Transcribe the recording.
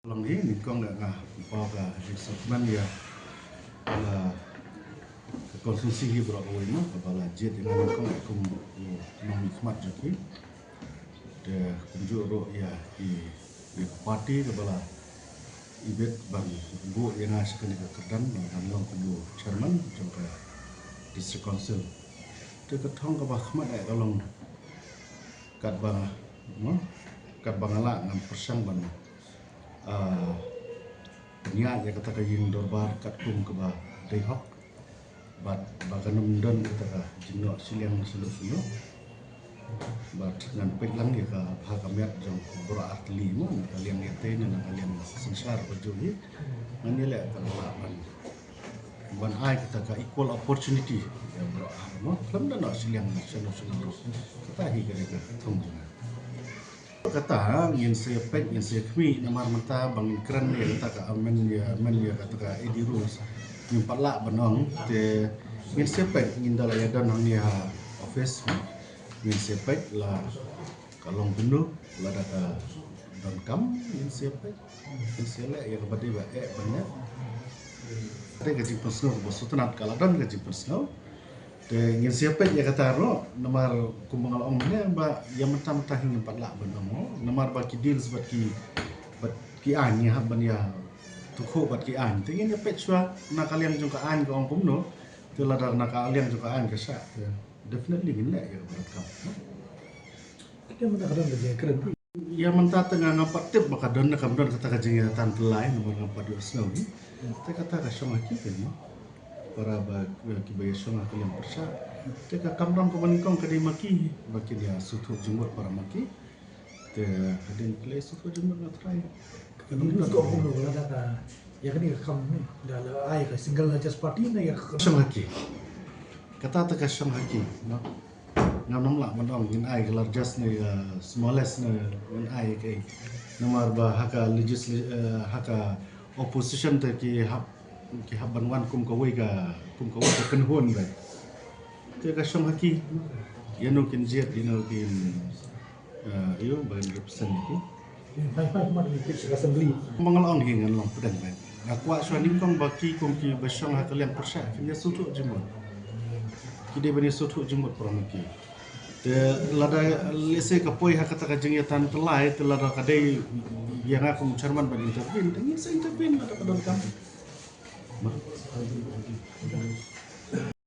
Long ini kong nggak bawa ke segmen ya la konsumsi hibro ko ino kepala jet dengan kong kum nom hikmat jaki de kunjuk ro ya di parti kepala ibet bang bu yang asik ni kekerdan dan long kudu chairman jangka district council de ketong ke bahmat ai kalong kat bang ala ngam persang ban niat ya kata kaying dorbar kat kum ke bah dehok bat baganum don kata ka jinno siliang sulu bat ngan peklang ya ka bhagamet jong bro atli mo kalian ete na kalian sengsar bajuli ngan le ka ban ai kata ka equal opportunity ya bro mo lam na siliang sulu kata hi ka thong kata ngin se pek ngin se kmi namar mata bang kran ya kata ka men ya kata ka edirus ngin pala banong te ngin se pek ngin dala ya dan ya office ngin se pek la kalong benu la data don kam ngin se pek ngin se le ya kabadi ba banyak te gaji personal bos tunat kala don gaji personal te ngin siapa ya kata ro namar kumbang ong ne ba yang mentah hingga 4 lak benamo namar ba ki deal sebat ki an ya ban ya tukho bat ki an te ngin pet swa na kalian jung ka an ko ong kumno te la dar na kalian jung ka an ka sa definitely ngin le ya berakam kita mentah kadang gaji keren ya mentah tengah ngapak tip maka don kam don kata kajing ya tan lain nomor ngapak di snow ni te kata ka syong aki kan para kibaya syong aku yang persa teka kamram ko manikong kadai maki baki dia sutu jumur para maki te kadin play sutu jumur na try kadang ko ko no la data ya kan kam ni dala ai ka single just party na ya syong aki kata teka syong aki no ngam la manong in ai kelar just ni smallest ni in ai kai nomor ba haka haka opposition te ki haban wan kum kawai ka penhun ba te ka syong haki yano kin jet yano kin yo ba represent ki pai mat ni pitch assembly mangalong hingan long pedang ba akwa swani kong baki kum ki basyong hakalian persa kin ya sutu jemut kide bani sutu jemut pramaki te lada lese ka poi hakata ka jengiatan telai te lada kadai yang aku chairman ban intervene tengi sa intervene ada kadon kam